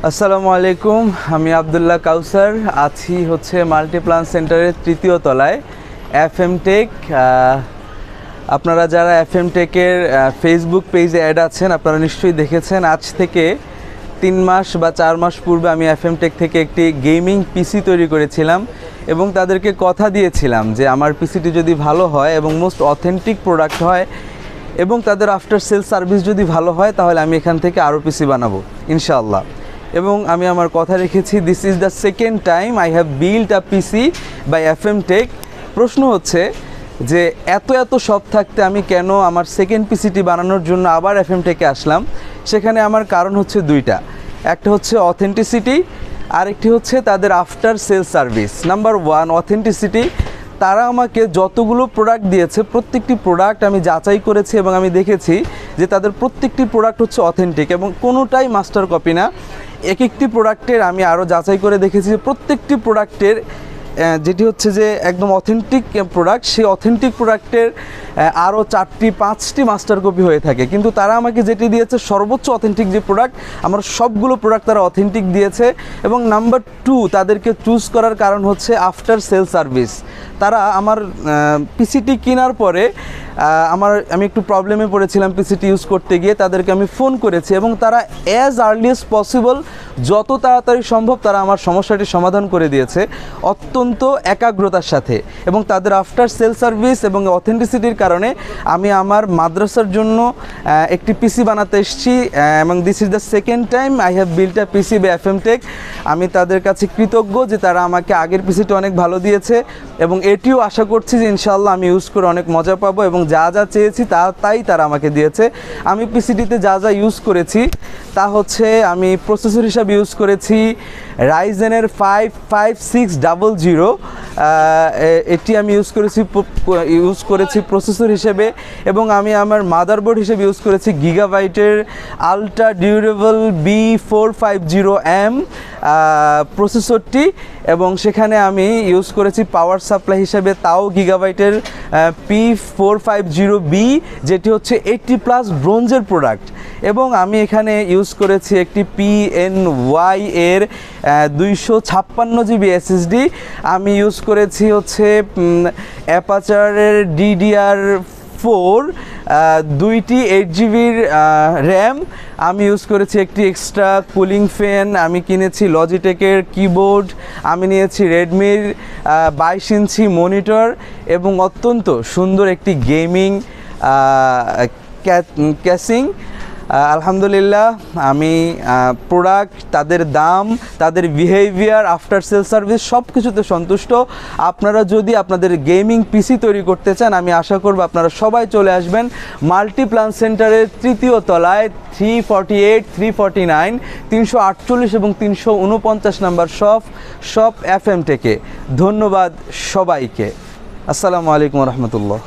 আসসালামু আলাইকুম, আমি আব্দুল্লাহ কাউসার আছি হচ্ছে মাল্টিপ্লান সেন্টারের তৃতীয় তলায় FM টেক। আপনারা যারা FM টেকের ফেসবুক পেজে অ্যাড আছেন আপনারা নিশ্চয়ই দেখেছেন। আজ থেকে 3 মাস বা 4 মাস পূর্বে আমি FM টেক থেকে একটি গেমিং পিসি তৈরি করেছিলাম এবং তাদেরকে কথা দিয়েছিলাম যে আমার পিসিটি যদি ভালো হয় এবং মোস্ট অথেন্টিক প্রোডাক্ট হয় এবং তাদের আফটার সেল সার্ভিস যদি ভালো হয় তাহলে আমি এখান থেকে আরও পিসি বানাবো ইনশাআল্লাহ। এবং আমি আমার কথা রেখেছি। This is the second time I have built a PC by FM tech. প্রশ্ন হচ্ছে যে এত সব থাকতে আমি কেন আমার সেকেন্ড পিসিটি বানানোর জন্য আবার FM টেকে আসলাম। সেখানে আমার কারণ হচ্ছে দুইটা। একটা হচ্ছে অথেন্টিসিটি, আরেকটি হচ্ছে তাদের after sale service. Number 1 authenticity. তারা আমাকে যতগুলো প্রোডাক্ট দিয়েছে প্রত্যেকটি প্রোডাক্ট আমি যাচাই করেছি এবং আমি দেখেছি যে তাদের প্রত্যেকটি প্রোডাক্ট হচ্ছে অথেন্টিক এবং কোনোটাই মাস্টার কপি না। এক একটি প্রোডাক্টের আমি আরও যাচাই করে দেখেছি যে প্রত্যেকটি প্রোডাক্টের যেটি হচ্ছে যে একদম অথেন্টিক প্রোডাক্ট, সেই অথেন্টিক প্রোডাক্টের আরও 4টি 5টি মাস্টার কপি হয়ে থাকে। কিন্তু তারা আমাকে যেটি দিয়েছে সর্বোচ্চ অথেন্টিক যে প্রোডাক্ট, আমার সবগুলো প্রোডাক্ট তারা অথেন্টিক দিয়েছে। এবং নাম্বার 2 তাদেরকে চুজ করার কারণ হচ্ছে আফটার সেল সার্ভিস। তারা আমার পিসিটি কেনার পরে আমি একটু প্রবলেমে পড়েছিলাম পিসিটি ইউজ করতে গিয়ে, তাদেরকে আমি ফোন করেছি এবং তারা অ্যাজ আর্লিয়েস্ট পসিবল যত তাড়াতাড়ি সম্ভব তারা আমার সমস্যাটি সমাধান করে দিয়েছে অত্যন্ত একাগ্রতার সাথে। এবং তাদের আফটার সেল সার্ভিস এবং অথেন্টিসিটির কারণে আমি আমার মাদ্রাসার জন্য একটি পিসি বানাতে এসেছি এবং this is the second time I have built a PC by FM tech. আমি তাদের কাছে কৃতজ্ঞ যে তারা আমাকে আগের পিসিটি অনেক ভালো দিয়েছে এবং এটিও আশা করছি যে ইনশাআল্লাহ আমি ইউজ করে অনেক মজা পাবো এবং যা চেয়েছি তাই তারা আমাকে দিয়েছে। আমি পিসিটিতে যা ইউজ করেছি তা হচ্ছে আমি প্রসেসর হিসাবে ইউজ করেছি রাইজেনের 55600। এটি আমি ইউজ করেছি প্রসেসর হিসেবে এবং আমি আমার মাদারবোর্ড হিসেবে ইউজ করেছি গিগাবাইটের আলট্রা ডিউরেবল B450M প্রসেসরটি এবং সেখানে আমি ইউজ করেছি পাওয়ার সাপ্লাই হিসেবে তাও গিগাবাইটের P450B, যেটি হচ্ছে 80+ ব্রোঞ্জের প্রোডাক্ট। এবং আমি এখানে ইউজ করেছি একটি PNY এর 256 GB SSD। আমি ইউজ করেছি হচ্ছে অ্যাপাচারের DDR4 2টি 8 GBর র্যাম। আমি ইউজ করেছি একটি এক্সট্রা কুলিং ফ্যান। আমি কিনেছি লজিটেকের কিবোর্ড। আমি নিয়েছি রেডমির 22 ইঞ্চি মনিটর এবং অত্যন্ত সুন্দর একটি গেমিং ক্যাসিং। আলহামদুলিল্লাহ আমি প্রোডাক্ট, তাদের দাম, তাদের বিহেভিয়ার, আফটার সেল সার্ভিস সব কিছুতে সন্তুষ্ট। আপনারা যদি আপনাদের গেমিং পিসি তৈরি করতে চান আমি আশা করব আপনারা সবাই চলে আসবেন মাল্টিপ্লান সেন্টারের তৃতীয় তলায় 348, 349, 348 এবং 349 নাম্বার শপ FM টেকে। ধন্যবাদ সবাইকে। আসসালামু আলাইকুম রহমতুল্লাহ।